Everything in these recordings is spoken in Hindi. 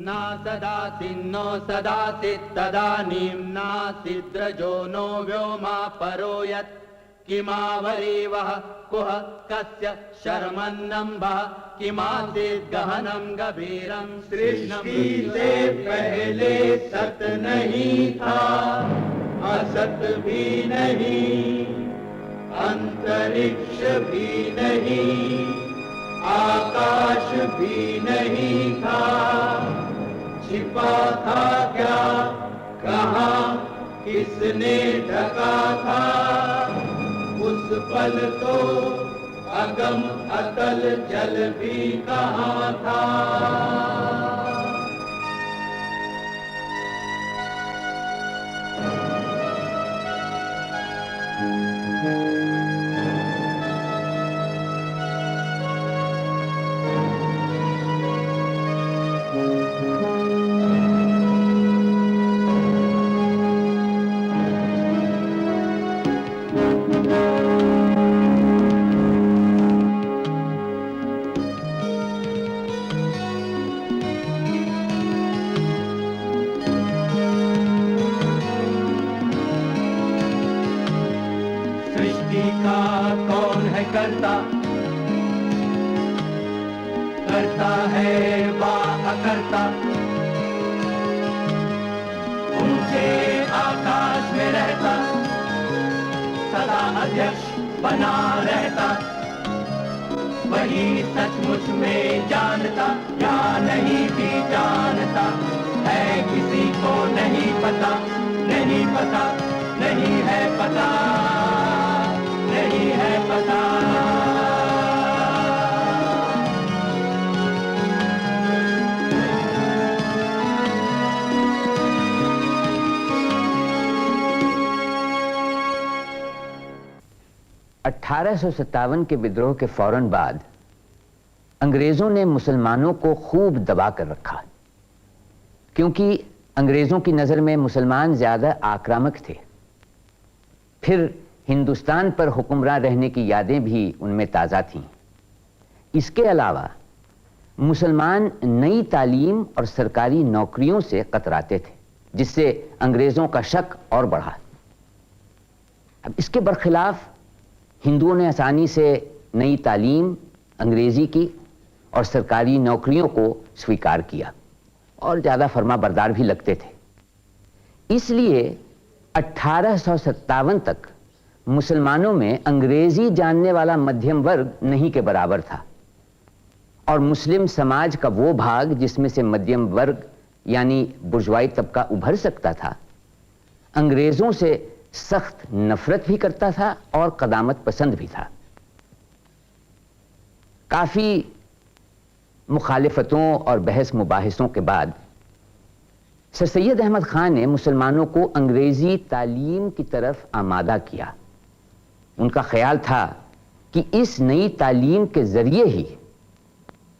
ना सदासिन्नो सदासित् तदानीं नासिद्रजो नो व्योमा परो यत् किमावरीवः कुह कस्य शर्मन्नम्भः किमासीत् गहनं गभीरं सृष्टि से पहले सत नहीं था, असत भी नहीं, अंतरिक्ष भी नहीं, आकाश भी नहीं था, छिपा था क्या, कहाँ, किसने ढका था, उस पल तो अगम अतल जल भी कहाँ था। करता करता है वा अकर्ता, ऊंचे आकाश में रहता, सदा अध्यक्ष बना रहता, वही सचमुच में जानता या नहीं भी जानता है, किसी को नहीं पता, नहीं पता, नहीं है पता, नहीं है पता। 1857 के विद्रोह के फौरन बाद अंग्रेजों ने मुसलमानों को खूब दबा कर रखा, क्योंकि अंग्रेजों की नजर में मुसलमान ज्यादा आक्रामक थे। फिर हिंदुस्तान पर हुक्मरान रहने की यादें भी उनमें ताजा थीं। इसके अलावा मुसलमान नई तालीम और सरकारी नौकरियों से कतराते थे, जिससे अंग्रेजों का शक और बढ़ा। अब इसके बरखिलाफ हिंदुओं ने आसानी से नई तालीम, अंग्रेजी की और सरकारी नौकरियों को स्वीकार किया और ज्यादा फर्माबरदार भी लगते थे। इसलिए 1857 तक मुसलमानों में अंग्रेजी जानने वाला मध्यम वर्ग नहीं के बराबर था, और मुस्लिम समाज का वो भाग जिसमें से मध्यम वर्ग यानी बुर्जुआई तबका उभर सकता था, अंग्रेजों से सख्त नफरत भी करता था और कदामत पसंद भी था। काफी मुखालिफतों और बहस मुबाहिसों के बाद सर सैयद अहमद खान ने मुसलमानों को अंग्रेजी तालीम की तरफ आमादा किया। उनका ख्याल था कि इस नई तालीम के जरिए ही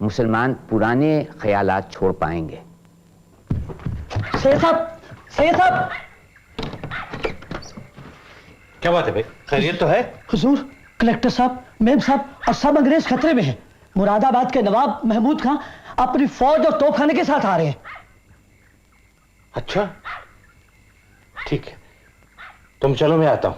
मुसलमान पुराने ख्यालात छोड़ पाएंगे। सैयद साहब, क्या बात है भाई, खैरियत तो है? हुजूर, कलेक्टर साहब, मेम साहब और सब अंग्रेज खतरे में हैं। मुरादाबाद के नवाब महमूद खां अपनी फौज और तोपखाने के साथ आ रहे हैं। अच्छा, ठीक है, तुम चलो, मैं आता हूं।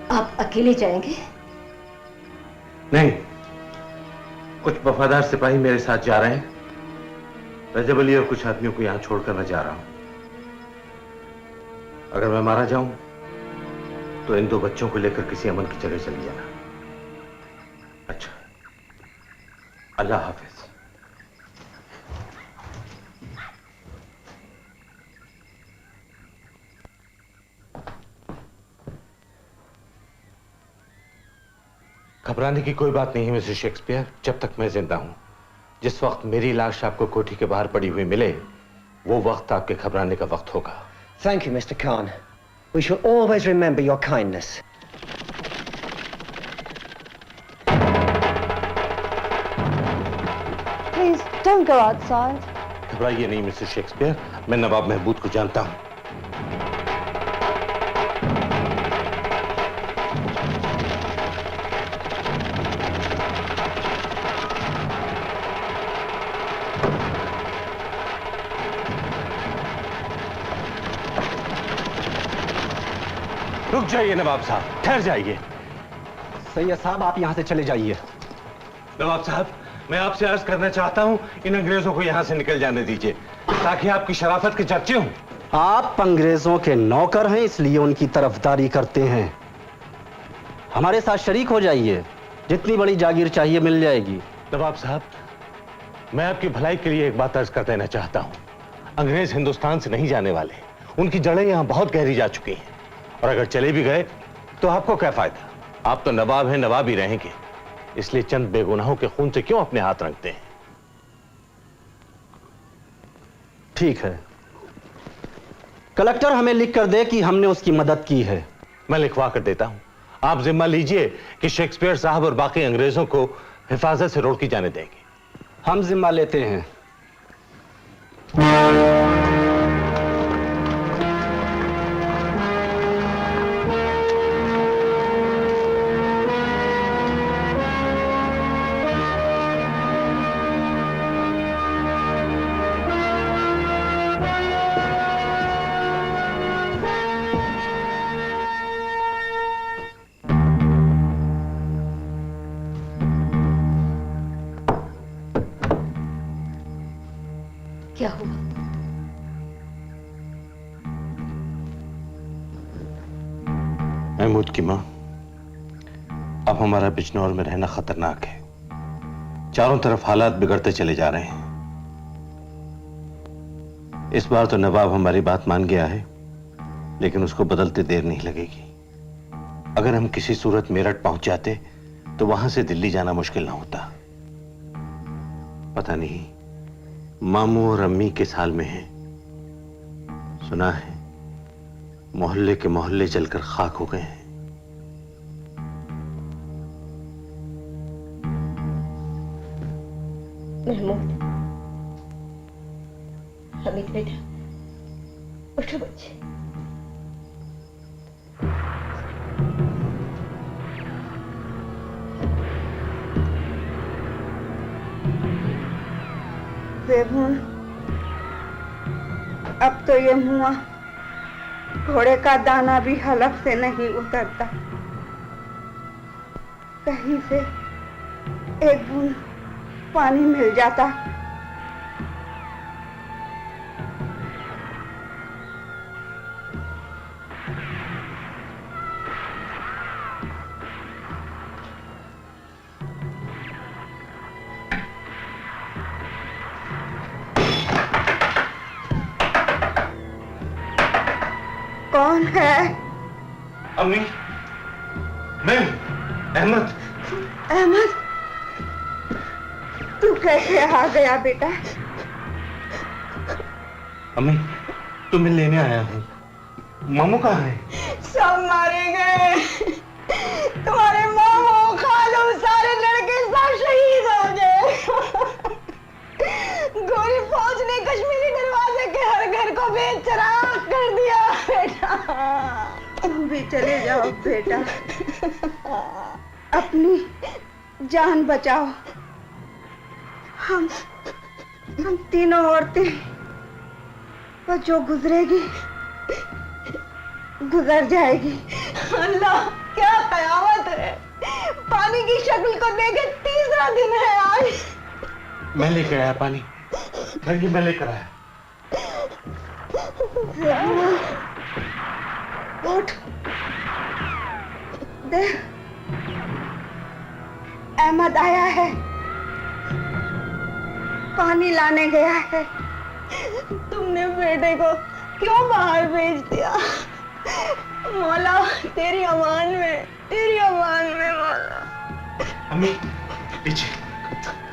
आप अकेले जाएंगे? नहीं, कुछ वफादार सिपाही मेरे साथ जा रहे हैं। रजब अली और कुछ आदमियों को यहां छोड़कर मैं जा रहा हूं। अगर मैं मारा जाऊं तो इन दो बच्चों को लेकर किसी अमन की जगह चली जाना। अच्छा, अल्लाह हाफिज। घबराने की कोई बात नहीं है मिस्टर शेक्सपियर, जब तक मैं जिंदा हूं। जिस वक्त मेरी लाश आपको कोठी के बाहर पड़ी हुई मिले, वो वक्त आपके घबराने का वक्त होगा। Thank you, Mr. Khan. We shall always remember your kindness. Please don't go outside. घबराइए नहीं मिस्टर शेक्सपियर, मैं नवाब महमूद को जानता हूं। रुक जाइए नवाब साहब, ठहर जाइए। सैयद साहब, आप यहां से चले जाइए। नवाब साहब, मैं आपसे अर्ज करना चाहता हूं, इन अंग्रेजों को यहां से निकल जाने दीजिए, ताकि आपकी शराफत के चर्चे हों। आप अंग्रेजों के नौकर हैं, इसलिए उनकी तरफदारी करते हैं। हमारे साथ शरीक हो जाइए, जितनी बड़ी जागीर चाहिए मिल जाएगी। नवाब साहब, मैं आपकी भलाई के लिए एक बात अर्ज कर देना चाहता हूं। अंग्रेज हिंदुस्तान से नहीं जाने वाले, उनकी जड़ें यहां बहुत गहरी जा चुकी हैं, और अगर चले भी गए तो आपको क्या फायदा? आप तो नवाब हैं, नवाब ही रहेंगे। इसलिए चंद बेगुनाहों के खून से क्यों अपने हाथ रखते हैं? ठीक है, कलेक्टर हमें लिख कर दे कि हमने उसकी मदद की है। मैं लिखवा कर देता हूं, आप जिम्मा लीजिए कि शेक्सपियर साहब और बाकी अंग्रेजों को हिफाजत से रोक की जाने देंगे। हम जिम्मा लेते हैं। क्या हुआ? महमूद की मां, अब हमारा बिजनौर में रहना खतरनाक है। चारों तरफ हालात बिगड़ते चले जा रहे हैं। इस बार तो नवाब हमारी बात मान गया है, लेकिन उसको बदलते देर नहीं लगेगी। अगर हम किसी सूरत मेरठ पहुंच जाते तो वहां से दिल्ली जाना मुश्किल ना होता। पता नहीं मामू और अम्मी किस हाल में हैं। सुना है मोहल्ले के मोहल्ले जलकर खाक हो गए हैं। महमूद, हमीद बेटा, उठो बच्चे। बेबून, अब तो ये मुआ घोड़े का दाना भी हलक से नहीं उतरता। कहीं से एक बूंद पानी मिल जाता। कौन है? अम्मी, मैं अहमद। अहमद, तू कैसे आ गया बेटा? अम्मी, तुम्हें लेने आया हूँ। मामू कहाँ है? सब मारे गए। तुम्हारे मामू, खालू, सारे लड़के सब शहीद हो गए। गोरी फौज ने कश्मीरी दरवाजे के हर घर को बेचराग कर दिया बेटा। तुम भी चले जाओ बेटा, अपनी जान बचाओ। हम तीनों औरतें, पर जो गुजरेगी गुजर जाएगी। अल्लाह, क्या कयामत है। पानी की शक्ल को देखे तीसरा दिन है आज। मैं लेकर आया पानी, मैं लेकर आया। उठ, देख, अहमद आया है, पानी लाने गया है। तुमने बेटे को क्यों बाहर भेज दिया? मौला, तेरी अमान में मौला। अम्मी, लीजिए,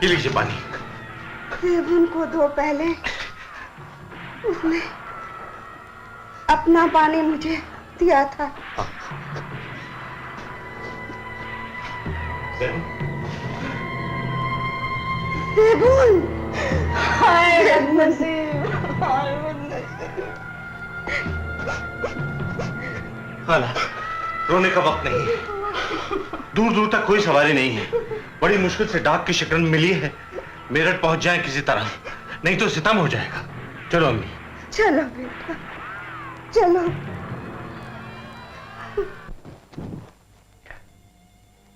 ये लीजिए पानी। सेबुन को दो पहले। उसने अपना पानी मुझे दिया था। बेबुल, हाय बदनसीब, हाय बदनसीब। खाला, रोने का वक्त नहीं है। दूर दूर तक कोई सवारी नहीं है। बड़ी मुश्किल से डाक की शिकन मिली है। मेरठ पहुंच जाए किसी तरह, नहीं तो सितम हो जाएगा। चलो अम्मी। चलो बेटा, चलो।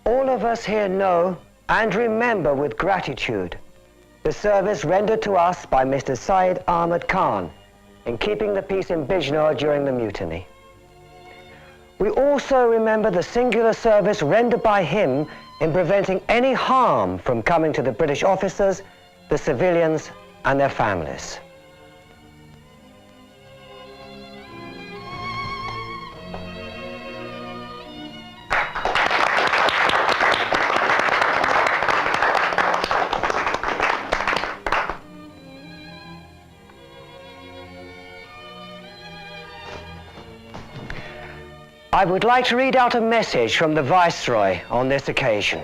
All of us here know and remember with gratitude the service rendered to us by Mr. Syed Ahmad Khan in keeping the peace in Bijnor during the mutiny. We also remember the singular service rendered by him in preventing any harm from coming to the British officers, the civilians, and their families. I would like to read out a message from the Viceroy on this occasion.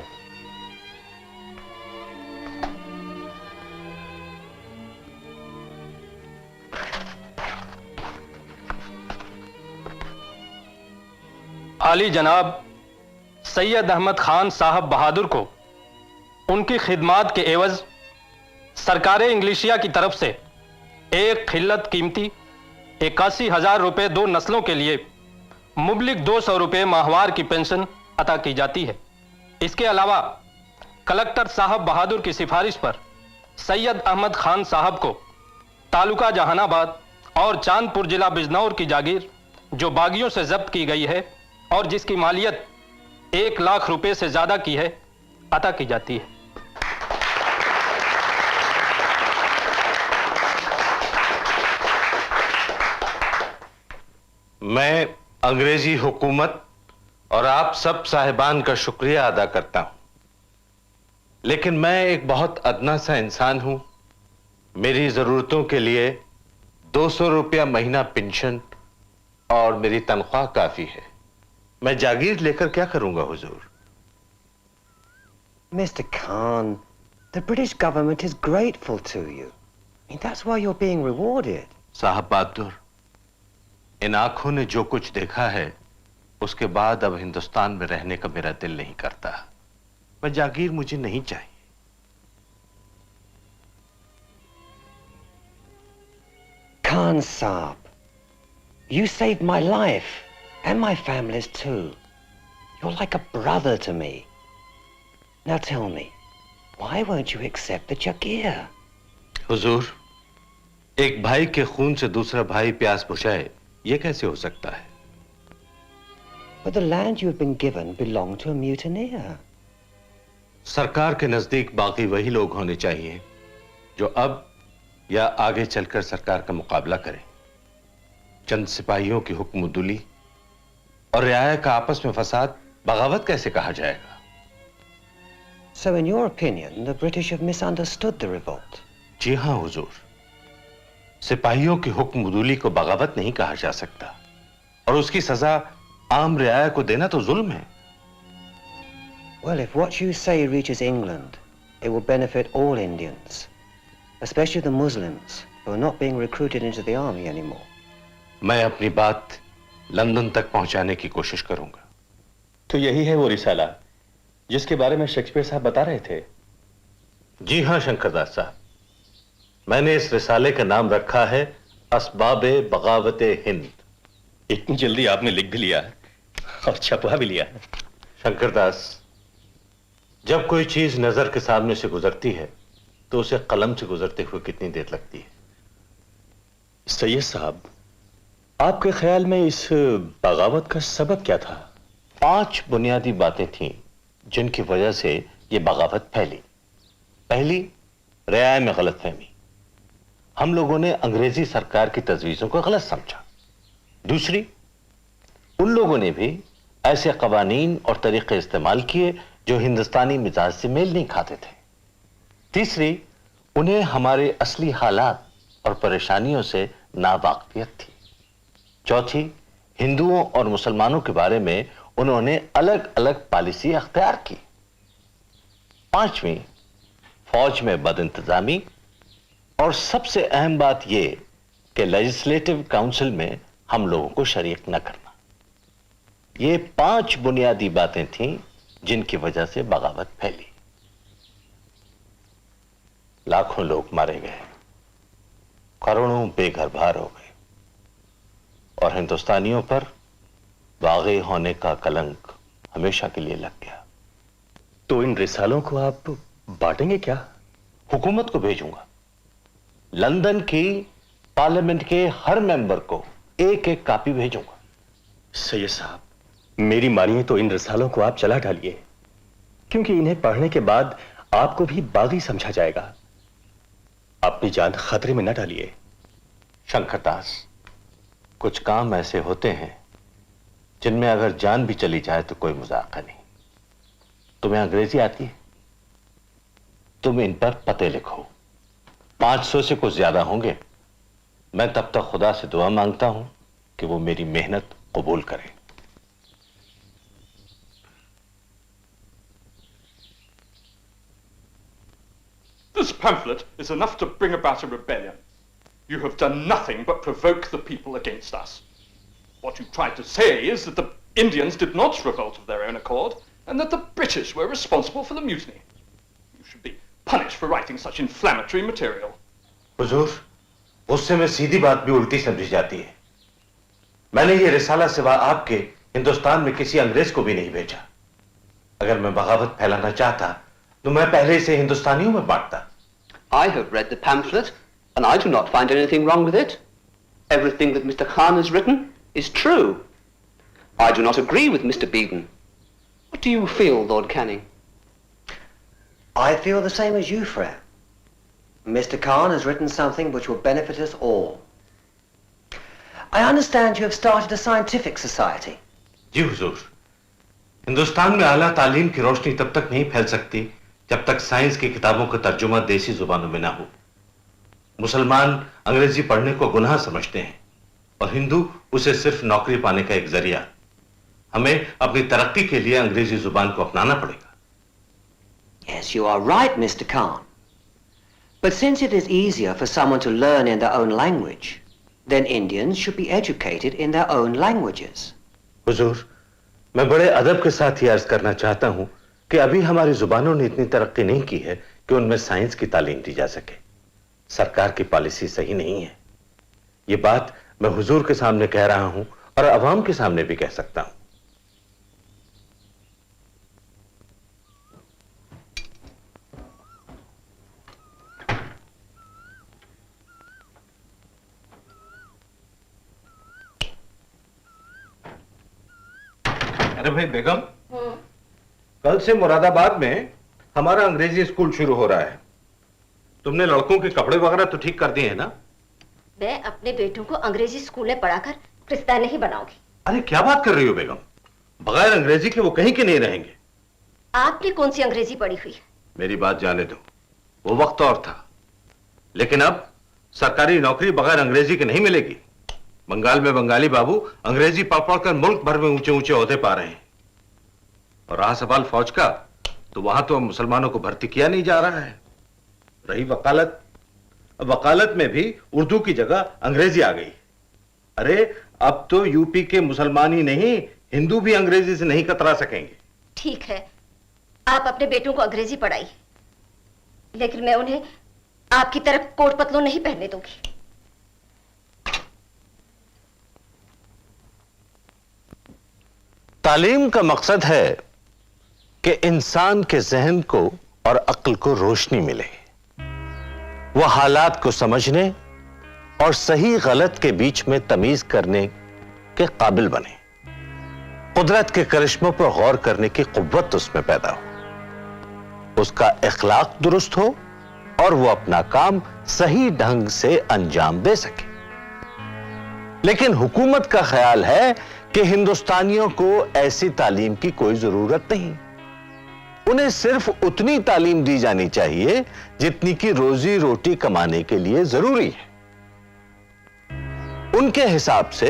आली जनाब सैयद अहमद खान साहब बहादुर को उनकी खिदमात के एवज सरकार इंग्लिशिया की तरफ से एक खिल्लत कीमती 81,000 रुपए 2 नस्लों के लिए मुबलिक 200 रुपए माहवार की पेंशन अता की जाती है। इसके अलावा कलेक्टर साहब बहादुर की सिफारिश पर सैयद अहमद खान साहब को तालुका जहानाबाद और चांदपुर जिला बिजनौर की जागीर जो बागियों से जब्त की गई है और जिसकी मालियत 1 लाख रुपए से ज्यादा की है अता की जाती है। मैं अंग्रेजी हुकूमत और आप सब साहिबान का शुक्रिया अदा करता हूं, लेकिन मैं एक बहुत अदना सा इंसान हूं। मेरी जरूरतों के लिए 200 रुपया महीना पेंशन और मेरी तनख्वाह काफी है। मैं जागीर लेकर क्या करूंगा हुजूर? Mr. Khan, the British government is grateful to you. I mean, that's why you're being rewarded. साहब बहादुर, इन आंखों ने जो कुछ देखा है उसके बाद अब हिंदुस्तान में रहने का मेरा दिल नहीं करता। मैं जागीर मुझे नहीं चाहिए। Khan Saab, you saved my life and my family's too. You're like a brother to me. Now tell me, why won't you accept the Jagir? हुजूर, एक भाई के खून से दूसरा भाई प्यास बुझाए, ये कैसे हो सकता है? But the land you have been given belonged to a mutineer. सरकार के नजदीक बाकी वही लोग होने चाहिए जो अब या आगे चलकर सरकार का मुकाबला करें। चंद सिपाहियों की हुक्मदुली और रियाया का आपस में फसाद बगावत कैसे कहा जाएगा? So in your opinion, the British have misunderstood the revolt? जी हां हुजूर, सिपाहियों की हुक्मदुली को बगावत नहीं कहा जा सकता और उसकी सजा आम रियाया को देना तो जुल्म है। Well, if what you say reaches England, it will benefit all Indians, especially the Muslims who are not being recruited into the army anymore. मैं अपनी बात लंदन तक पहुंचाने की कोशिश करूंगा। तो यही है वो रिसाला जिसके बारे में शेक्सपियर साहब बता रहे थे? जी हां शंकरदास साहब, मैंने इस रिसाले का नाम रखा है असबाब बगावत हिंद। इतनी जल्दी आपने लिख भी लिया और छपवा भी लिया। शंकरदास, जब कोई चीज नजर के सामने से गुजरती है तो उसे कलम से गुजरते हुए कितनी देर लगती है? सैयद साहब, आपके ख्याल में इस बगावत का सबब क्या था? 5 बुनियादी बातें थीं जिनकी वजह से यह बगावत फैली। पहली, रियाया में गलतफहमी। हम लोगों ने अंग्रेजी सरकार की तजवीजों को गलत समझा। दूसरी, उन लोगों ने भी ऐसे कवानीन और तरीके इस्तेमाल किए जो हिंदुस्तानी मिजाज से मेल नहीं खाते थे। तीसरी, उन्हें हमारे असली हालात और परेशानियों से नावाकिफियत थी। चौथी, हिंदुओं और मुसलमानों के बारे में उन्होंने अलग अलग पॉलिसी अख्तियार की। 5वीं, फौज में बदइंतजामी, और सबसे अहम बात यह कि लेजिस्लेटिव काउंसिल में हम लोगों को शरीक न करना। ये 5 बुनियादी बातें थीं जिनकी वजह से बगावत फैली। लाखों लोग मारे गए, करोड़ों बेघर बार हो गए, और हिंदुस्तानियों पर बागी होने का कलंक हमेशा के लिए लग गया। तो इन रिसालों को आप बांटेंगे क्या? हुकूमत को भेजूंगा। लंदन की पार्लियामेंट के हर मेंबर को एक एक कॉपी भेजूंगा। सैयद साहब, मेरी मानिए तो इन रिसालों को आप चला डालिए, क्योंकि इन्हें पढ़ने के बाद आपको भी बागी समझा जाएगा। अपनी जान खतरे में न डालिए। शंकरदास, कुछ काम ऐसे होते हैं जिनमें अगर जान भी चली जाए तो कोई मजाक नहीं। तुम्हें अंग्रेजी आती है? तुम इन पर पते लिखो। 500 से कुछ ज्यादा होंगे। मैं तब तक खुदा से दुआ मांगता हूं कि वो मेरी मेहनत कबूल करे। This pamphlet is enough to bring about a rebellion. You have done nothing but provoke the people against us. What you tried to say is that the Indians did not revolt of their own accord, and that the British were responsible for the mutiny. You should be punished for writing such inflammatory material. हुजूर, गुस्से में सीधी बात भी उल्टी समझी जाती है। मैंने ये रिसाला सिवा आपके हिंदुस्तान में किसी अंग्रेज को भी नहीं भेजा। अगर मैं बगावत फैलाना चाहता तो मैं पहले इसे हिंदुस्तानियों में बांटता। I have read the pamphlet and I do not find anything wrong with it. Everything that Mr. Khan has written is true. I do not agree with Mr. Beedon. What do you feel, Lord Canning? I feel the same as you, Frere. Mr. Khan has written something which will benefit us all. I understand you have started a scientific society. जी हुजूर, हिंदुस्तान में आला तालीम की रोशनी तब तक नहीं फैल सकती जब तक साइंस की किताबों का तर्जुमा देसी जुबानों में ना हो। मुसलमान अंग्रेजी पढ़ने को गुनाह समझते हैं और हिंदू उसे सिर्फ नौकरी पाने का एक जरिया। हमें अपनी तरक्की के लिए अंग्रेजी जुबान को अपनाना पड़ेगा। Yes, you are right, Mr. Khan. But since it is easier for someone to learn in their own language, then Indians should be educated in their own languages. हुजूर, मैं बड़े अदब के साथ ये अर्ज करना चाहता हूं कि अभी हमारी जुबानों ने इतनी तरक्की नहीं की है कि उनमें साइंस की तालीम दी जा सके। सरकार की पॉलिसी सही नहीं है। ये बात मैं हुजूर के सामने कह रहा हूं और अवाम के सामने भी कह सकता हूं। अरे भाई बेगम, कल से मुरादाबाद में हमारा अंग्रेजी स्कूल शुरू हो रहा है। तुमने लड़कों के कपड़े वगैरह तो ठीक कर दिए हैं ना? मैं अपने बेटों को अंग्रेजी स्कूल में पढ़ाकर क्रिस्तान नहीं बनाऊंगी। अरे क्या बात कर रही हो बेगम? बगैर अंग्रेजी के वो कहीं के नहीं रहेंगे। आपने कौन सी अंग्रेजी पढ़ी हुई है? मेरी बात जाने दो, वो वक्त और था। लेकिन अब सरकारी नौकरी बगैर अंग्रेजी के नहीं मिलेगी। बंगाल में बंगाली बाबू अंग्रेजी पढ़ पढ़ कर मुल्क भर में ऊंचे ऊंचे ओहदे पा रहे हैं। और रहा सवाल फौज का, तो वहां तो मुसलमानों को भर्ती किया नहीं जा रहा है। रही वकालत, अब वकालत में भी उर्दू की जगह अंग्रेजी आ गई। अरे अब तो यूपी के मुसलमान ही नहीं, हिंदू भी अंग्रेजी से नहीं कतरा सकेंगे। ठीक है, आप अपने बेटों को अंग्रेजी पढ़ाइए, लेकिन मैं उन्हें आपकी तरह कोट पतलून नहीं पहनने दूंगी। तालीम का मकसद है कि इंसान के जहन को और अक्ल को रोशनी मिले, वह हालात को समझने और सही गलत के बीच में तमीज करने के काबिल बने, कुदरत के करिश्मों पर गौर करने की कुव्वत उसमें पैदा हो, उसका इखलाक दुरुस्त हो और वो अपना काम सही ढंग से अंजाम दे सके। लेकिन हुकूमत का ख्याल है कि हिंदुस्तानियों को ऐसी तालीम की कोई जरूरत नहीं। उन्हें सिर्फ उतनी तालीम दी जानी चाहिए जितनी की रोजी रोटी कमाने के लिए जरूरी है। उनके हिसाब से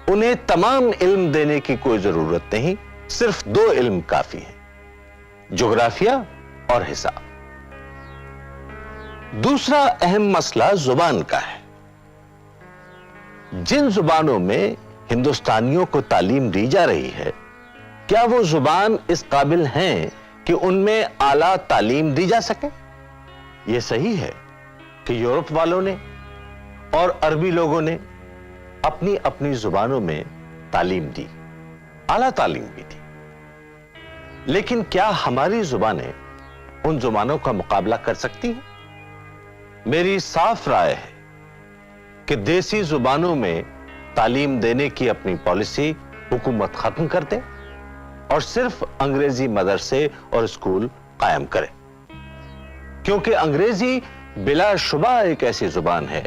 उन्हें तमाम इल्म देने की कोई जरूरत नहीं, सिर्फ 2 इल्म काफी है, ज्योग्राफिया और हिसाब। दूसरा अहम मसला जुबान का है। जिन जुबानों में हिंदुस्तानियों को तालीम दी जा रही है, क्या वो जुबान इस काबिल हैं कि उनमें आला तालीम दी जा सके? यह सही है कि यूरोप वालों ने और अरबी लोगों ने अपनी अपनी जुबानों में तालीम दी, आला तालीम भी दी, लेकिन क्या हमारी जुबानें उन जुबानों का मुकाबला कर सकती हैं? मेरी साफ राय है कि देसी जुबानों में तालीम देने की अपनी पॉलिसी हुकूमत खत्म कर दे और सिर्फ अंग्रेजी मदरसे और स्कूल कायम करे, क्योंकि अंग्रेजी बिलाशुबा एक ऐसी जुबान है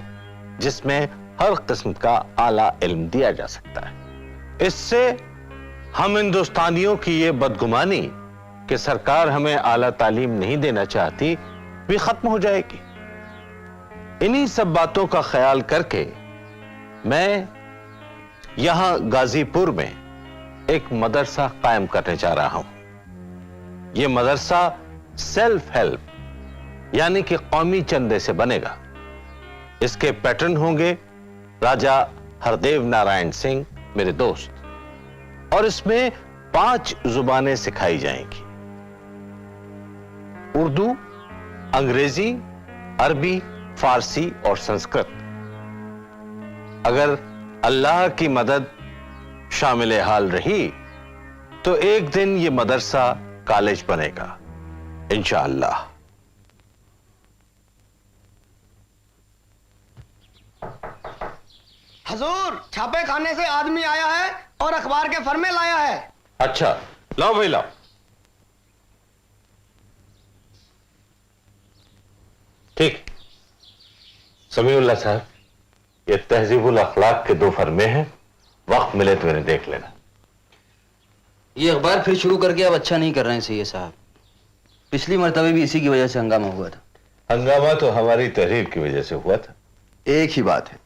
जिसमें हर किस्म का आला इल्म दिया जा सकता है। इससे हम हिंदुस्तानियों की यह बदगुमानी कि सरकार हमें आला तालीम नहीं देना चाहती भी खत्म हो जाएगी। इन्हीं सब बातों का ख्याल करके मैं यहां गाजीपुर में एक मदरसा कायम करने जा रहा हूं। यह मदरसा सेल्फ हेल्प यानी कि कौमी चंदे से बनेगा। इसके पैटर्न होंगे राजा हरदेव नारायण सिंह, मेरे दोस्त, और इसमें 5 जुबानें सिखाई जाएंगी: उर्दू, अंग्रेजी, अरबी, फारसी और संस्कृत। अगर अल्लाह की मदद शामिल हाल रही तो एक दिन यह मदरसा कॉलेज बनेगा इंशाअल्लाह। हजूर, छापे खाने से आदमी आया है और अखबार के फर्मे लाया है। अच्छा, लाओ भाई लाओ। ठीक, समीउल्लाह साहब, ये तहजीबुल अखलाक के 2 फर्मे हैं, वक्त मिले तो इन्हें देख लेना। ये अखबार फिर शुरू करके अब अच्छा नहीं कर रहे हैं सैयद साहब। पिछली मर्तबे भी इसी की वजह से हंगामा हुआ था। हंगामा तो हमारी तहरीर की वजह से हुआ था। एक ही बात है,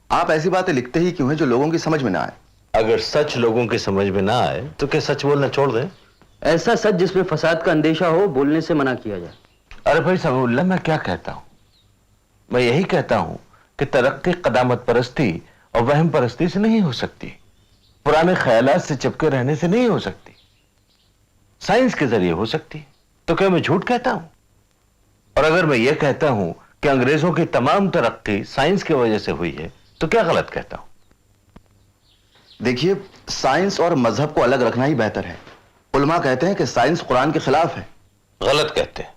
आप ऐसी बातें लिखते ही क्यों हैं जो लोगों की समझ में ना आए? अगर सच लोगों की समझ में ना आए तो क्या सच बोलना छोड़ दें? ऐसा सच जिसमें फसाद का अंदेशा हो बोलने से मना किया जाए। अरे भाई समीउल्लाह, मैं क्या कहता हूं? मैं यही कहता हूं कि तरक्की कदामत परस्ती और वहम परस्ती से नहीं हो सकती, पुराने ख्यालात से चिपके रहने से नहीं हो सकती, साइंस के जरिए हो सकती। तो क्या मैं झूठ कहता हूं? और अगर मैं यह कहता हूं कि अंग्रेजों की तमाम तरक्की साइंस की वजह से हुई है तो क्या गलत कहता हूं? देखिए, साइंस और मजहब को अलग रखना ही बेहतर है। उलमा कहते हैं कि साइंस कुरान के खिलाफ है। गलत कहते हैं।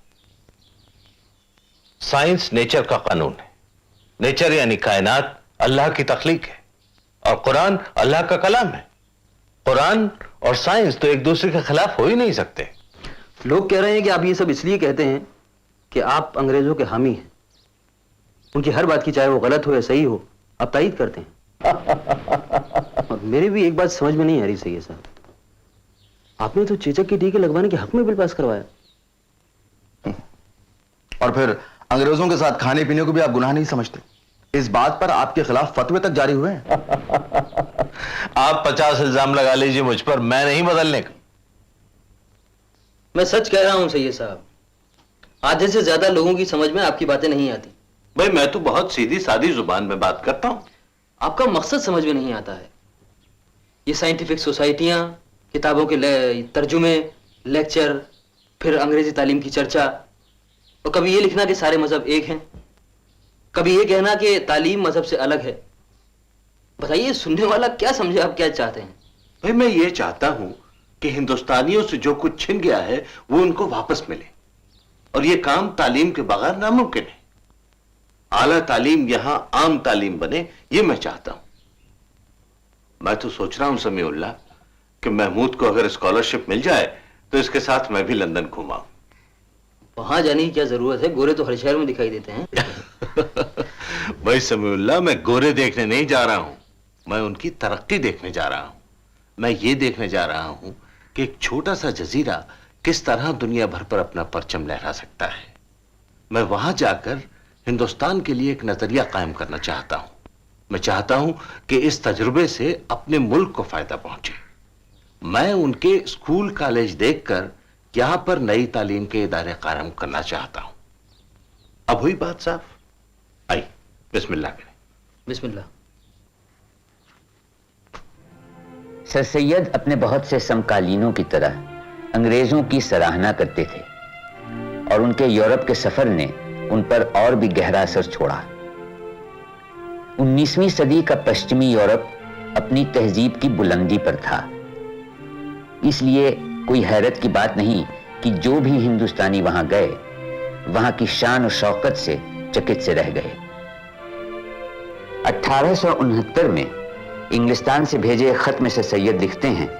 साइंस नेचर का कानून है। नेचर यानी कायनात अल्लाह की तख्लीक है और कुरान अल्लाह का कलाम है। कुरान और साइंस तो एक दूसरे के खिलाफ हो ही नहीं सकते। लोग कह रहे हैं कि आप ये सब इसलिए कहते हैं कि आप अंग्रेजों के हामी हैं। उनकी हर बात की, चाहे वो गलत हो या सही हो, आप तायीद करते हैं। और मेरे भी एक बात समझ में नहीं आ रही सैयद साहब, आपने तो चेचक के टीके लगवाने के हक में बिल पास करवाया, और फिर अंग्रेजों के साथ खाने पीने को भी आप गुनाह नहीं समझते। इस बात पर आपके खिलाफ फतवे तक जारी हुए हैं। आप 50 इल्जाम लगा लीजिए मुझ पर, मैं नहीं बदलने का। मैं सच कह रहा हूं सैयद साहब, आधे से ज्यादा लोगों की समझ में आपकी बातें नहीं आती। भाई मैं तो बहुत सीधी सादी जुबान में बात करता हूं। आपका मकसद समझ में नहीं आता है। ये साइंटिफिक सोसाइटियां, किताबों के तर्जुमे, लेक्चर, फिर अंग्रेजी तालीम की चर्चा, और कभी ये लिखना कि सारे मजहब एक हैं, कभी ये कहना कि तालीम मजहब से अलग है। बताइए सुनने वाला क्या समझे, आप क्या चाहते हैं? भाई मैं ये चाहता हूं कि हिंदुस्तानियों से जो कुछ छिन गया है वो उनको वापस मिले, और ये काम तालीम के बगैर नामुमकिन है। आला तालीम यहां आम तालीम बने, ये मैं चाहता हूं। मैं तो सोच रहा हूं समीउल्लाह कि महमूद को अगर स्कॉलरशिप मिल जाए तो इसके साथ मैं भी लंदन घूमाऊं। वहां जाने की क्या जरूरत है, गोरे तो हर शहर में दिखाई देते हैं। भाई समीउल्लाह, मैं गोरे देखने नहीं जा रहा हूं, मैं उनकी तरक्की देखने जा रहा हूं। मैं ये देखने जा रहा हूं कि एक छोटा सा जजीरा किस तरह दुनिया भर पर अपना परचम लहरा सकता है। मैं वहां जाकर हिंदुस्तान के लिए एक नजरिया कायम करना चाहता हूं। मैं चाहता हूं कि इस तजुर्बे से अपने मुल्क को फायदा पहुंचे। मैं उनके स्कूल कॉलेज देखकर यहां पर नई तालीम के इदारे कायम करना चाहता हूं। अब हुई बात साफ? आई, बिस्मिल्लाह करें। बिस्मिल्लाह। सर सैयद अपने बहुत से समकालीनों की तरह अंग्रेजों की सराहना करते थे और उनके यूरोप के सफर ने उन पर और भी गहरा असर छोड़ा। 19वीं सदी का पश्चिमी यूरोप अपनी तहजीब की बुलंदी पर था, इसलिए कोई हैरत की बात नहीं कि जो भी हिंदुस्तानी वहां गए वहां की शान और शौकत से चकित से रह गए। 1869 में इंग्लिस्तान से भेजे खत में से सैयद लिखते हैं,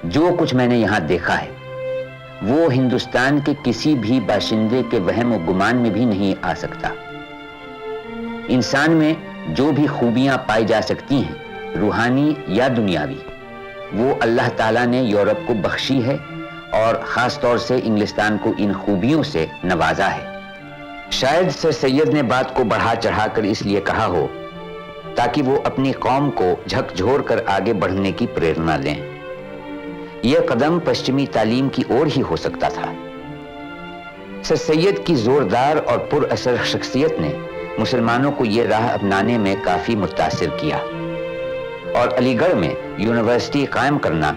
जो कुछ मैंने यहां देखा है वो हिंदुस्तान के किसी भी बाशिंदे के वहम और गुमान में भी नहीं आ सकता। इंसान में जो भी खूबियां पाई जा सकती हैं, रूहानी या दुनियावी, वो अल्लाह ताला ने यूरोप को बख्शी है और खास तौर से इंग्लिस्तान को इन खूबियों से नवाजा है। शायद सर सैयद ने बात को बढ़ा चढ़ाकर इसलिए कहा हो ताकि वो अपनी कौम को झकझोर कर आगे बढ़ने की प्रेरणा दें। यह कदम पश्चिमी तालीम की ओर ही हो सकता था। सर सैयद की जोरदार और पुरअसर शख्सियत ने मुसलमानों को यह राह अपनाने में काफी मुतासिर किया और अलीगढ़ में यूनिवर्सिटी कायम करना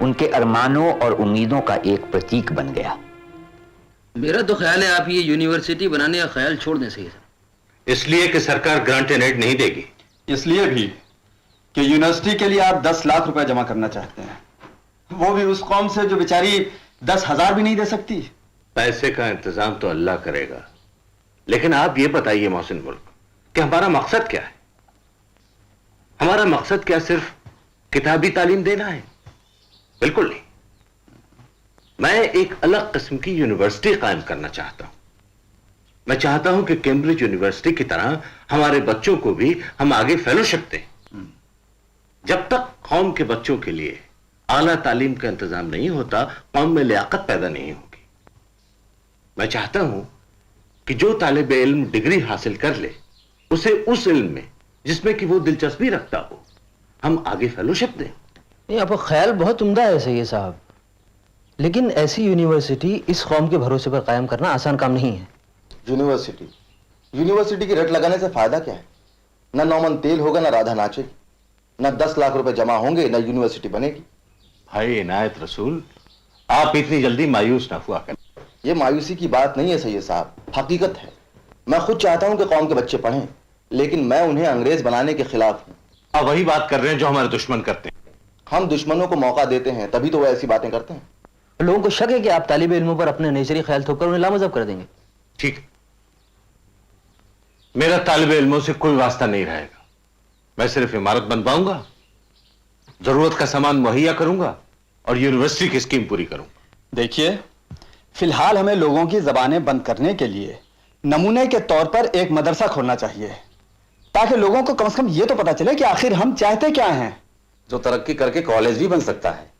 उनके अरमानों और उम्मीदों का एक प्रतीक बन गया। मेरा तो ख्याल है आप ये यूनिवर्सिटी बनाने का ख्याल छोड़ दें सही है। इसलिए कि सरकार ग्रांट एंड एड नहीं देगी। इसलिए भी कि यूनिवर्सिटी के लिए आप 10 लाख रुपए जमा करना चाहते हैं, वो भी उस कौम से जो बेचारी 10,000 भी नहीं दे सकती। पैसे का इंतजाम तो अल्लाह करेगा, लेकिन आप ये बताइए मोहसिन मुल्क कि हमारा मकसद क्या है? हमारा मकसद क्या सिर्फ किताबी तालीम देना है? बिल्कुल नहीं। मैं एक अलग किस्म की यूनिवर्सिटी कायम करना चाहता हूं। मैं चाहता हूं कि कैम्ब्रिज यूनिवर्सिटी की तरह हमारे बच्चों को भी हम आगे फेलोशिप दें। जब तक कौम के बच्चों के लिए आला तालीम का इंतजाम नहीं होता, कौम में लियाकत पैदा नहीं होगी। मैं चाहता हूं कि जो तालिब इल्म डिग्री हासिल कर ले, उसे उस इल्म में जिसमें कि वो दिलचस्पी रखता हो, हम आगे फेलोशिप दें। नहीं, आपका ख्याल बहुत उम्दा है सैयद साहब, लेकिन ऐसी यूनिवर्सिटी इस कौम के भरोसे पर कायम करना आसान काम नहीं है। यूनिवर्सिटी की रट लगाने से फायदा क्या है? ना नौमन तेल होगा, ना राधा नाचेगी, ना 10 लाख रुपए जमा होंगे, ना यूनिवर्सिटी बनेगी। भाई इनायत रसूल, आप इतनी जल्दी मायूस ना हुआ करें। ये मायूसी की बात नहीं है सैयद साहब, हकीकत है। मैं खुद चाहता हूं कि कौम के बच्चे पढ़ें, लेकिन मैं उन्हें अंग्रेज बनाने के खिलाफ हूं। आप वही बात कर रहे हैं जो हमारे दुश्मन करते हैं। हम दुश्मनों को मौका देते हैं तभी तो वो ऐसी बातें करते हैं। लोगों को शक है कि आप तालिब इल्मों पर अपने नजरिए ख्याल थोपकर उन्हें लामज़ब कर देंगे। ठीक, मेरा तालिब इल्मों से कोई वास्ता नहीं रहेगा। मैं सिर्फ इमारत बनवाऊंगा, जरूरत का सामान मुहैया करूंगा और यूनिवर्सिटी की स्कीम पूरी करूंगा। देखिए, फिलहाल हमें लोगों की जबानें बंद करने के लिए नमूने के तौर पर एक मदरसा खोलना चाहिए, ताकि लोगों को कम से कम यह तो पता चले कि आखिर हम चाहते क्या हैं। जो तरक्की करके कॉलेज भी बन सकता है।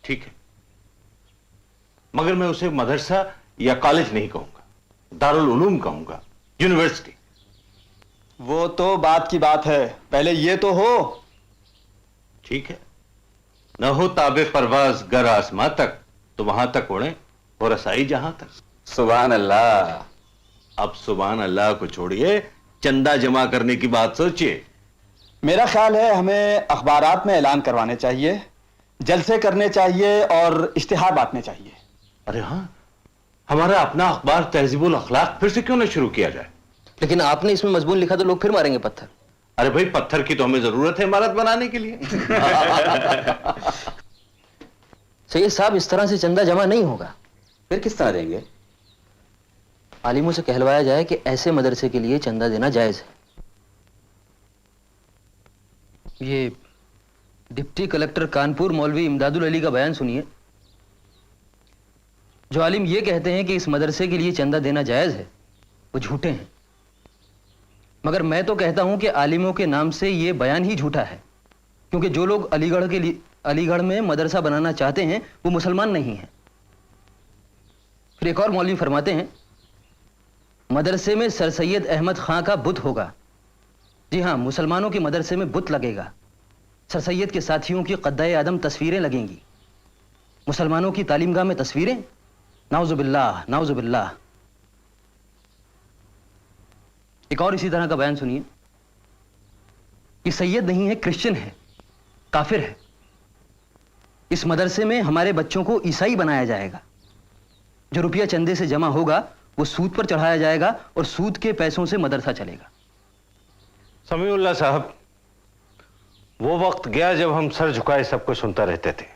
ठीक है, मगर मैं उसे मदरसा या कॉलेज नहीं कहूंगा, दारुल उलूम कहूंगा, यूनिवर्सिटी। वो तो बात की बात है, पहले ये तो हो। ठीक है, न हो ताबे परवाज गर आसमां तक, तो वहां तक उड़े और रसाई जहां तक। सुभान अल्लाह। अब सुभान अल्लाह को छोड़िए, चंदा जमा करने की बात सोचिए। मेरा ख्याल है हमें अखबारात में ऐलान करवाने चाहिए, जलसे करने चाहिए और इश्तिहार बांटने चाहिए। अरे हाँ, हमारा अपना अखबार तहजीबुल अखलाक फिर से क्यों न शुरू किया जाए? लेकिन आपने इसमें मजमून लिखा तो लोग फिर मारेंगे पत्थर। अरे भाई, पत्थर की तो हमें जरूरत है इमारत बनाने के लिए। सैयद साहब, इस तरह से चंदा जमा नहीं होगा। फिर किस तरह देंगे? आलिमों से कहलवाया जाए कि ऐसे मदरसे के लिए चंदा देना जायज है। ये डिप्टी कलेक्टर कानपुर मौलवी इमदादुल अली का बयान सुनिए। जो आलिम ये कहते हैं कि इस मदरसे के लिए चंदा देना जायज है, वो झूठे हैं। मगर मैं तो कहता हूं कि आलिमों के नाम से ये बयान ही झूठा है, क्योंकि जो लोग अलीगढ़ में मदरसा बनाना चाहते हैं वो मुसलमान नहीं हैं। फिर एक और मौलवी फरमाते हैं, मदरसे में सर सैयद अहमद खां का बुत होगा, जी हाँ, मुसलमानों के मदरसे में बुत लगेगा। सर सैयद के साथियों की क़द्दाए आदम तस्वीरें लगेंगी। मुसलमानों की तालीमगाह में तस्वीरें, नाउज़ुबिल्लाह नाउज़ुबिल्लाह। एक और इसी तरह का बयान सुनिए कि सैयद नहीं है, क्रिश्चियन है, काफिर है। इस मदरसे में हमारे बच्चों को ईसाई बनाया जाएगा। जो रुपया चंदे से जमा होगा वो सूद पर चढ़ाया जाएगा और सूद के पैसों से मदरसा चलेगा। समीउल्लाह साहब, वो वक्त गया जब हम सर झुकाए सबको सुनता रहते थे।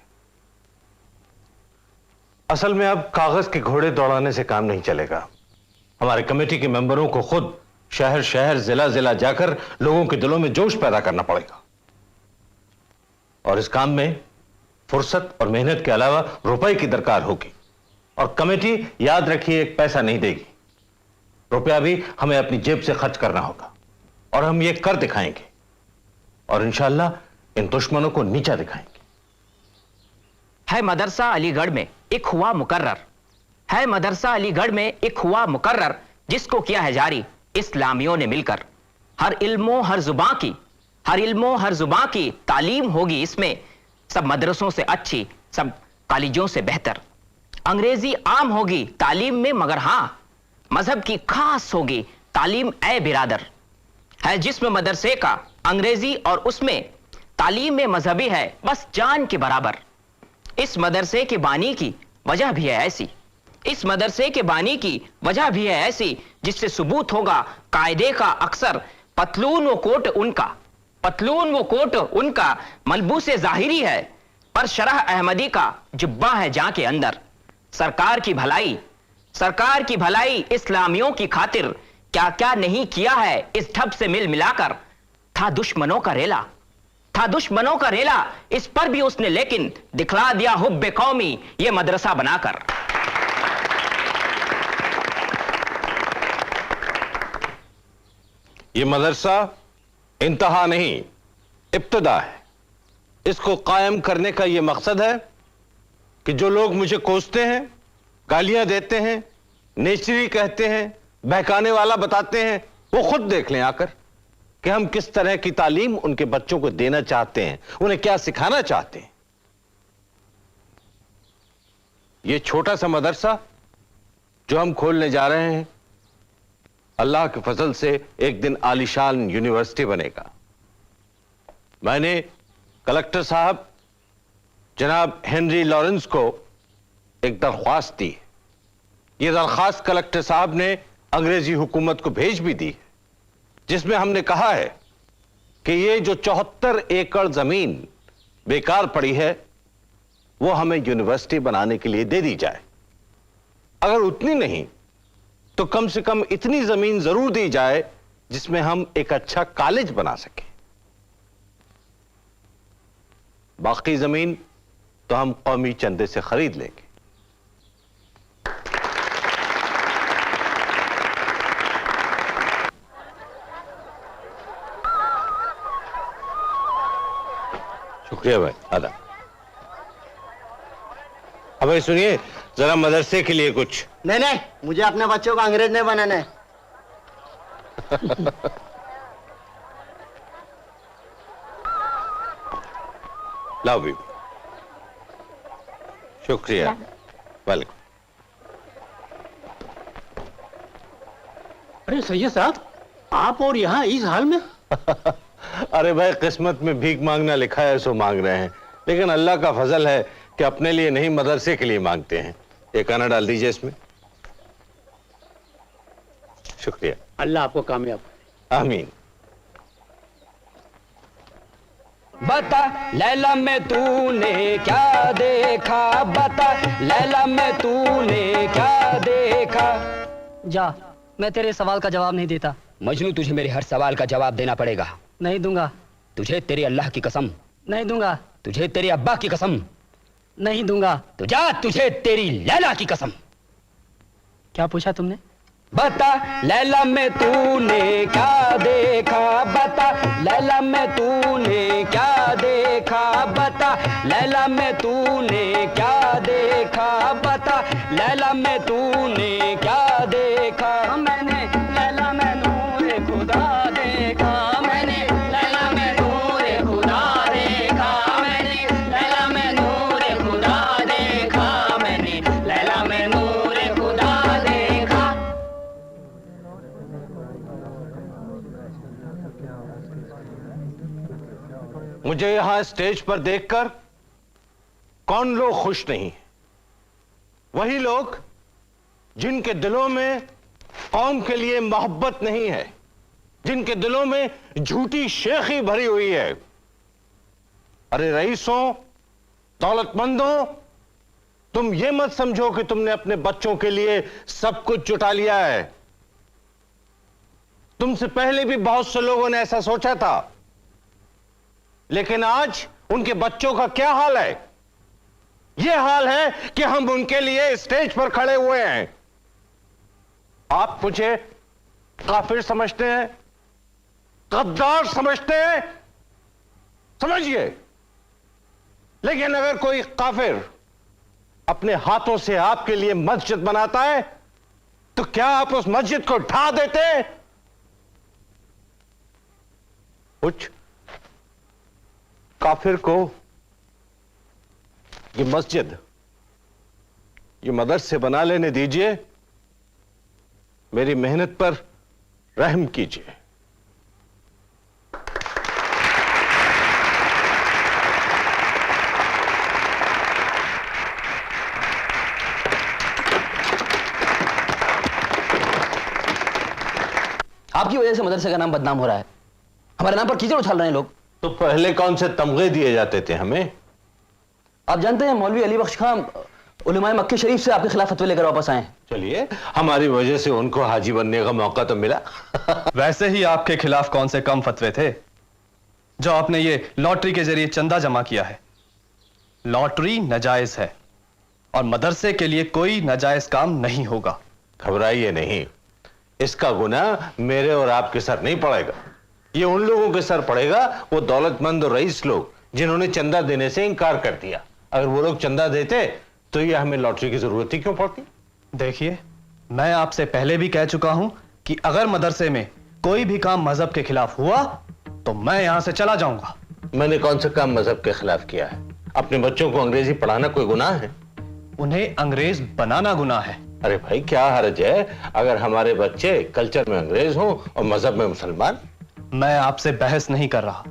असल में अब कागज के घोड़े दौड़ाने से काम नहीं चलेगा। हमारे कमेटी के मेंबरों को खुद शहर शहर, जिला जिला जाकर लोगों के दिलों में जोश पैदा करना पड़ेगा। और इस काम में फुर्सत और मेहनत के अलावा रुपए की दरकार होगी। और कमेटी, याद रखिए, एक पैसा नहीं देगी। रुपया भी हमें अपनी जेब से खर्च करना होगा और हम ये कर दिखाएंगे और इंशाअल्लाह इन दुश्मनों को नीचा दिखाएंगे। है मदरसा अलीगढ़ में एक हुआ मुकर्रर, है मदरसा अलीगढ़ में एक हुआ मुकर्रर, जिसको किया है जारी इस्लामियों ने मिलकर। हर इल्मो हर जुबां की, हर इल्मो हर जुबां की तालीम होगी इसमें, सब मदरसों से अच्छी, सब कॉलेजों से बेहतर। अंग्रेजी आम होगी तालीम में, मगर हां मजहब की खास होगी तालीम ए बिरादर। है जिस्म मदरसे का अंग्रेजी और उसमें तालीम में मजहबी है बस जान के बराबर। इस मदरसे के बानी की वजह भी है ऐसी, इस मदरसे के बानी की वजह भी है ऐसी, जिससे सबूत होगा कायदे का अक्सर। पतलून व कोट उनका, पतलून वो कोट उनका मलबूसे जाहिरी है, पर शरह अहमदी का जुब्बा है जां के अंदर। सरकार की भलाई, सरकार की भलाई इस्लामियों की खातिर क्या क्या नहीं किया है इस ढब से मिल मिलाकर। था दुश्मनों का रेला, था दुश्मनों का रेला, इस पर भी उसने लेकिन दिखला दिया हुब्बे कौमी ये मदरसा बनाकर। ये मदरसा इंतहा नहीं, इब्तिदा है। इसको कायम करने का यह मकसद है कि जो लोग मुझे कोसते हैं, गालियां देते हैं, नेचरी कहते हैं, बहकाने वाला बताते हैं, वो खुद देख लें आकर कि हम किस तरह की तालीम उनके बच्चों को देना चाहते हैं, उन्हें क्या सिखाना चाहते हैं। यह छोटा सा मदरसा जो हम खोलने जा रहे हैं, अल्लाह के फजल से एक दिन आलीशान यूनिवर्सिटी बनेगा। मैंने कलेक्टर साहब जनाब हेनरी लॉरेंस को एक दरख्वास्त दी। यह दरख्वास्त कलेक्टर साहब ने अंग्रेजी हुकूमत को भेज भी दी, जिसमें हमने कहा है कि ये जो 74 एकड़ जमीन बेकार पड़ी है वो हमें यूनिवर्सिटी बनाने के लिए दे दी जाए। अगर उतनी नहीं तो कम से कम इतनी जमीन जरूर दी जाए जिसमें हम एक अच्छा कॉलेज बना सकें। बाकी जमीन तो हम कौमी चंदे से खरीद लेंगे। शुक्रिया भाई, आदा। अब भाई सुनिए, जरा मदरसे के लिए कुछ। नहीं नहीं, मुझे अपने बच्चों को अंग्रेज नहीं बनाना है। लाओ बीबी। शुक्रिया, वेलकम। अरे सैयद साहब, आप और यहाँ इस हाल में? अरे भाई, किस्मत में भीख मांगना लिखा है सो मांग रहे हैं, लेकिन अल्लाह का फजल है कि अपने लिए नहीं मदरसे के लिए मांगते हैं। एक आना डाल दीजिए इसमें। शुक्रिया। अल्लाह आपको कामयाब। आमीन। बता लैला में तूने क्या देखा, बता लैला में तूने क्या देखा। जा, मैं तेरे सवाल का जवाब नहीं देता। मजनू, तुझे मेरे हर सवाल का जवाब देना पड़ेगा। नहीं दूंगा। तुझे तेरे अल्लाह की कसम। नहीं दूंगा। तुझे तेरे अब्बा की कसम। नहीं दूंगा। तो जा, तुझे तेरी लैला की कसम। क्या पूछा तुमने? बता लैला में तूने क्या देखा, बता लैला में तूने क्या देखा, बता लैला में तूने क्या देखा, बता लैला में तूने क्या देखा। मैंने लैला में नूर खुदा देखा, मैंने मुझे यहां स्टेज पर देखकर कौन लोग खुश नहीं? वही लोग जिनके दिलों में कौम के लिए मोहब्बत नहीं है, जिनके दिलों में झूठी शेखी भरी हुई है। अरे रईसों, दौलतमंदों, तुम ये मत समझो कि तुमने अपने बच्चों के लिए सब कुछ जुटा लिया है। तुमसे पहले भी बहुत से लोगों ने ऐसा सोचा था, लेकिन आज उनके बच्चों का क्या हाल है? यह हाल है कि हम उनके लिए स्टेज पर खड़े हुए हैं। आप मुझे काफिर समझते हैं, गद्दार समझते हैं, समझिए। लेकिन अगर कोई काफिर अपने हाथों से आपके लिए मस्जिद बनाता है, तो क्या आप उस मस्जिद को ढा देते? कुछ काफिर को ये मस्जिद, ये मदरसे बना लेने दीजिए। मेरी मेहनत पर रहम कीजिए। आपकी वजह से मदरसे का नाम बदनाम हो रहा है। हमारे नाम पर कीचड़ उछाल रहे हैं लोग। तो पहले कौन से तमगे दिए जाते थे हमें? आप जानते हैं मौलवी अली बख्श खां उलमाए मक्के शरीफ से आपके खिलाफ फतवे लेकर वापस आए। चलिए, हमारी वजह से उनको हाजी बनने का मौका तो मिला। वैसे ही आपके खिलाफ कौन से कम फतवे थे जो आपने ये लॉटरी के जरिए चंदा जमा किया है। लॉटरी नाजायज है और मदरसे के लिए कोई नाजायज काम नहीं होगा। घबराइए नहीं, इसका गुनाह मेरे और आपके सर नहीं पड़ेगा। ये उन लोगों के सर पड़ेगा, वो दौलतमंद और रईस लोग जिन्होंने चंदा देने से इनकार कर दिया। अगर वो लोग चंदा देते तो ये हमें लॉटरी की जरूरत ही क्यों पड़ती? देखिए, मैं आपसे पहले भी कह चुका हूं कि अगर मदरसे में कोई भी काम मजहब के खिलाफ हुआ तो मैं यहां से चला जाऊंगा। मैंने कौन सा काम मजहब के खिलाफ किया है? अपने बच्चों को अंग्रेजी पढ़ाना कोई गुनाह है? उन्हें अंग्रेज बनाना गुनाह है। अरे भाई, क्या हर्ज है अगर हमारे बच्चे कल्चर में अंग्रेज हों और मजहब में मुसलमान? मैं आपसे बहस नहीं कर रहा,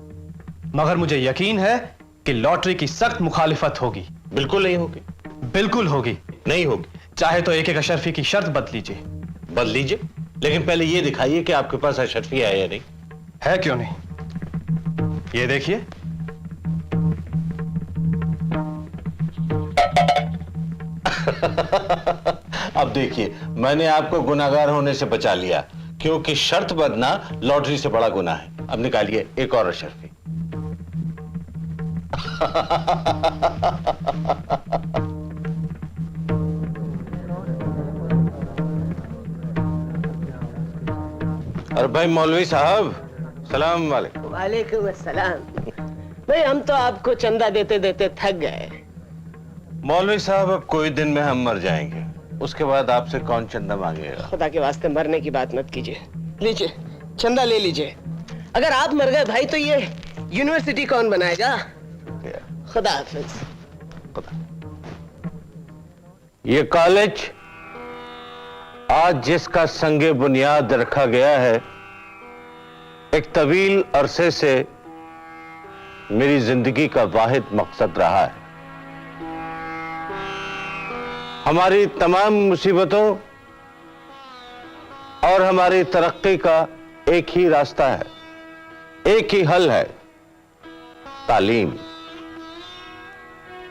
मगर मुझे यकीन है कि लॉटरी की सख्त मुखालिफत होगी। बिल्कुल नहीं होगी। बिल्कुल होगी। नहीं होगी। चाहे तो एक अशरफी की शर्त बदलीजिए। बदलीजिए, लेकिन पहले यह दिखाइए कि आपके पास अशरफी है या नहीं। है क्यों नहीं? ये देखिए। अब देखिए, मैंने आपको गुनाहगार होने से बचा लिया, क्योंकि शर्त बदना लॉटरी से बड़ा गुनाह है। अब निकालिए एक और अशरफी। और भाई मौलवी साहब, सलाम वालेकुम। वालेकुम अस्सलाम। भाई, हम तो आपको चंदा देते देते थक गए। मौलवी साहब, अब कोई दिन में हम मर जाएंगे, उसके बाद आपसे कौन चंदा मांगेगा? खुदा के वास्ते मरने की बात मत कीजिए। लीजिए, चंदा ले लीजिए। अगर आप मर गए भाई तो ये यूनिवर्सिटी कौन बनाएगा? खुदा हाफिज। ये कॉलेज आज जिसका संगे बुनियाद रखा गया है, एक तवील अरसे से मेरी जिंदगी का वाहिद मकसद रहा है। हमारी तमाम मुसीबतों और हमारी तरक्की का एक ही रास्ता है, एक ही हल है, तालीम।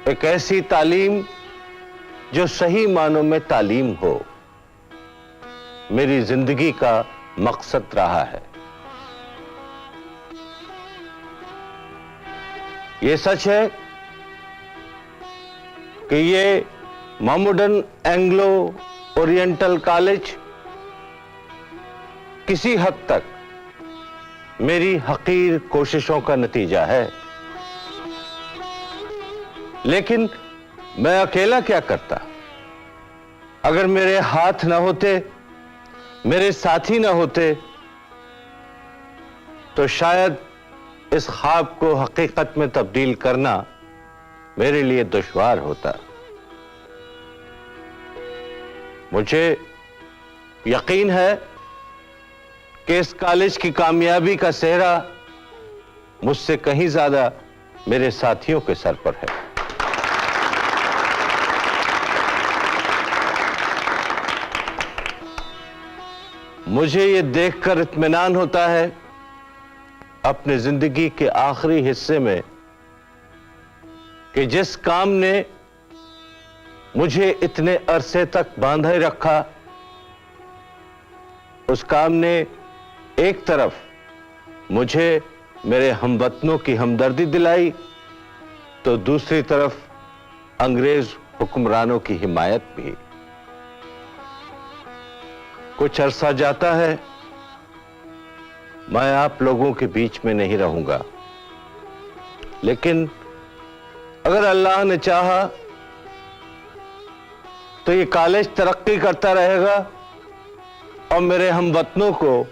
एक ऐसी तालीम जो सही मानों में तालीम हो, मेरी जिंदगी का मकसद रहा है। यह सच है कि ये मोहम्मदन एंग्लो ओरिएंटल कॉलेज किसी हद तक मेरी हकीर कोशिशों का नतीजा है, लेकिन मैं अकेला क्या करता? अगर मेरे हाथ ना होते, मेरे साथी ना होते, तो शायद इस ख्वाब को हकीकत में तब्दील करना मेरे लिए दुश्वार होता। मुझे यकीन है कि इस कॉलेज की कामयाबी का सेहरा मुझसे कहीं ज्यादा मेरे साथियों के सर पर है। मुझे ये देखकर इत्मीनान होता है अपने जिंदगी के आखिरी हिस्से में कि जिस काम ने मुझे इतने अरसे तक बांधे रखा, उस काम ने एक तरफ मुझे मेरे हमवतनों की हमदर्दी दिलाई, तो दूसरी तरफ अंग्रेज हुक्मरानों की हिमायत भी। कुछ अरसा जाता है, मैं आप लोगों के बीच में नहीं रहूंगा, लेकिन अगर अल्लाह ने चाहा तो ये कॉलेज तरक्की करता रहेगा और मेरे हमवतनों को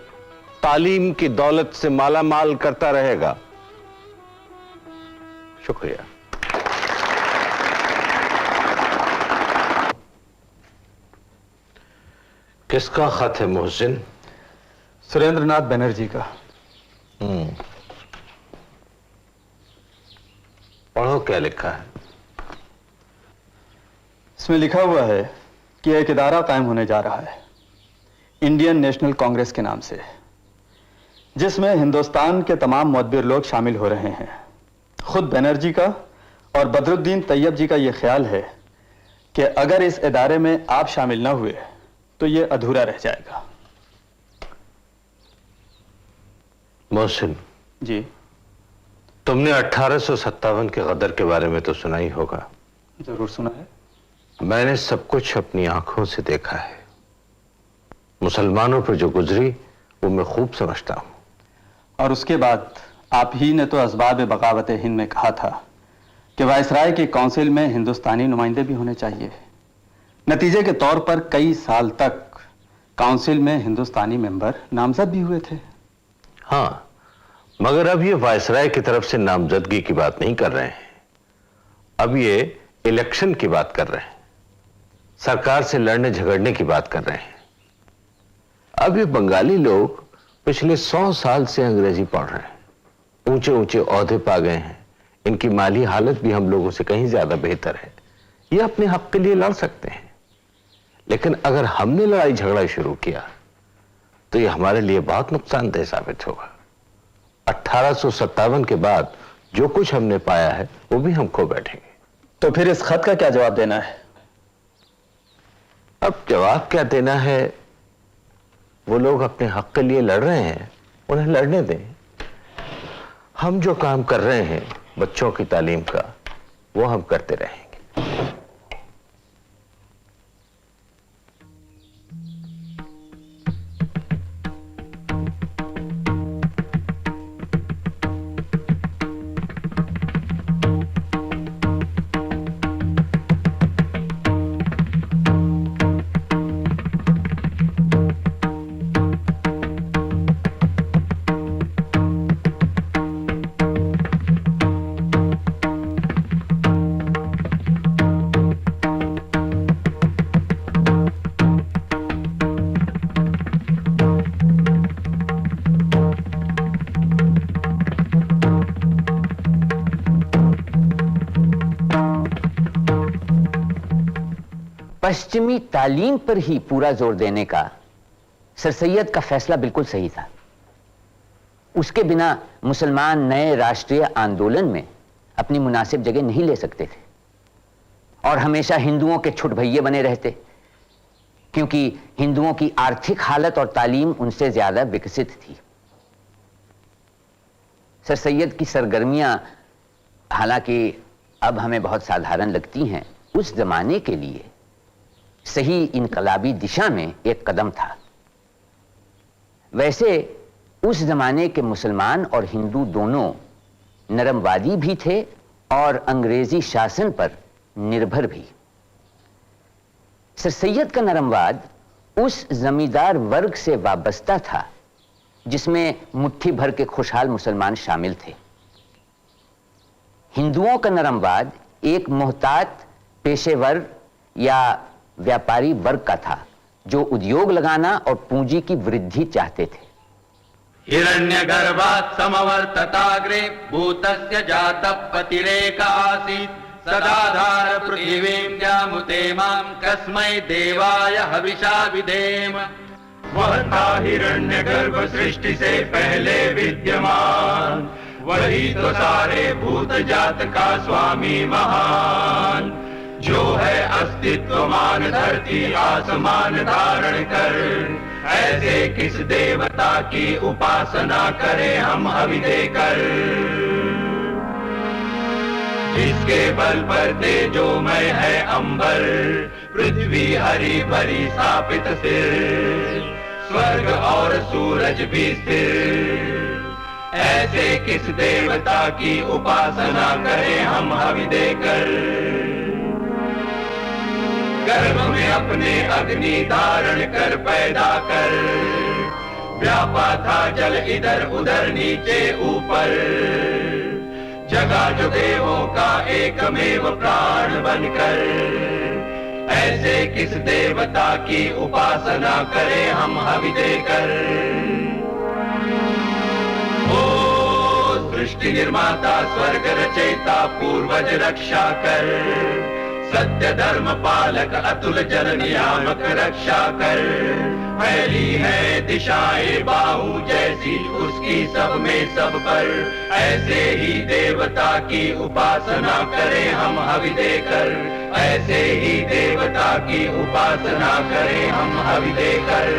तालीम की दौलत से माला माल करता रहेगा। शुक्रिया। किसका खत है मोहसिन? सुरेंद्रनाथ बनर्जी का। पढ़ो क्या लिखा है। इसमें लिखा हुआ है कि एक इदारा कायम होने जा रहा है इंडियन नेशनल कांग्रेस के नाम से, जिसमें हिंदुस्तान के तमाम मुअद्दिर लोग शामिल हो रहे हैं। खुद बनर्जी का और बदरुद्दीन तैयब जी का यह ख्याल है कि अगर इस इदारे में आप शामिल न हुए तो यह अधूरा रह जाएगा। मोहसिन जी, तुमने 1857 के गदर के बारे में तो सुना ही होगा। जरूर सुना है। मैंने सब कुछ अपनी आंखों से देखा है। मुसलमानों पर जो गुजरी वो मैं खूब समझता हूं। और उसके बाद आप ही ने तो असबाब बगावत हिंद में कहा था कि वायसराय की काउंसिल में हिंदुस्तानी नुमाइंदे भी होने चाहिए। नतीजे के तौर पर कई साल तक काउंसिल में हिंदुस्तानी मेंबर नामजद भी हुए थे। हाँ, मगर अब ये वायसराय की तरफ से नामजदगी की बात नहीं कर रहे हैं, अब ये इलेक्शन की बात कर रहे हैं, सरकार से लड़ने झगड़ने की बात कर रहे हैं। अब ये बंगाली लोग पिछले 100 साल से अंग्रेजी पढ़ रहे हैं, ऊंचे ऊंचे ओहदे पा गए हैं, इनकी माली हालत भी हम लोगों से कहीं ज्यादा बेहतर है, ये अपने हक के लिए लड़ सकते हैं। लेकिन अगर हमने लड़ाई झगड़ा शुरू किया तो ये हमारे लिए बहुत नुकसानदेह साबित होगा। 1857 के बाद जो कुछ हमने पाया है वो भी हम खो बैठेंगे। तो फिर इस खत का क्या जवाब देना है? अब जवाब क्या देना है, वो लोग अपने हक के लिए लड़ रहे हैं, उन्हें लड़ने दें। हम जो काम कर रहे हैं बच्चों की तालीम का, वो हम करते रहेंगे। पश्चिमी तालीम पर ही पूरा जोर देने का सर सैयद का फैसला बिल्कुल सही था। उसके बिना मुसलमान नए राष्ट्रीय आंदोलन में अपनी मुनासिब जगह नहीं ले सकते थे और हमेशा हिंदुओं के छुट भैये बने रहते, क्योंकि हिंदुओं की आर्थिक हालत और तालीम उनसे ज्यादा विकसित थी। सर सैयद की सरगर्मियां हालांकि अब हमें बहुत साधारण लगती हैं, उस जमाने के लिए सही इनकलाबी दिशा में एक कदम था। वैसे उस जमाने के मुसलमान और हिंदू दोनों नरमवादी भी थे और अंग्रेजी शासन पर निर्भर भी। सर सैयद का नरमवाद उस जमींदार वर्ग से वाबस्ता था जिसमें मुट्ठी भर के खुशहाल मुसलमान शामिल थे। हिंदुओं का नरमवाद एक मोहतात पेशेवर या व्यापारी वर्ग का था जो उद्योग लगाना और पूंजी की वृद्धि चाहते थे। हिरण्यगर्भात् समवर्तताग्रे भूतस्य जातः पतिरेक आसीत् सदाधार पृथिवीं जामुते मां कस्मै देवाय हविषा विधेम। वह था हिरण्यगर्भ सृष्टि से पहले विद्यमान, वही तो सारे भूत जात का स्वामी महान, जो है अस्तित्वमान धरती आसमान धारण कर। ऐसे किस देवता की उपासना करें हम हवि देकर, जिसके बल पर तेजोमय है अंबर, पृथ्वी हरी भरी स्थापित सिर, स्वर्ग और सूरज भी स्थिर। ऐसे किस देवता की उपासना करें हम हवि देकर, गर्भ में अपने अग्नि धारण कर पैदा कर, व्यापा था जल इधर उधर नीचे ऊपर, जगा जो देवों का एकमेव प्राण बनकर। ऐसे किस देवता की उपासना करें हम हवि देकर। ओ सृष्टि निर्माता स्वर्ग रचयिता पूर्वज रक्षा कर, सत्य धर्म पालक अतुल जन नियामक रक्षा कर। फैली है दिशाएं बाहु जैसी उसकी सब में सब पर, ऐसे ही देवता की उपासना करें हम हवि देकर। ऐसे ही देवता की उपासना करें हम हवि देकर।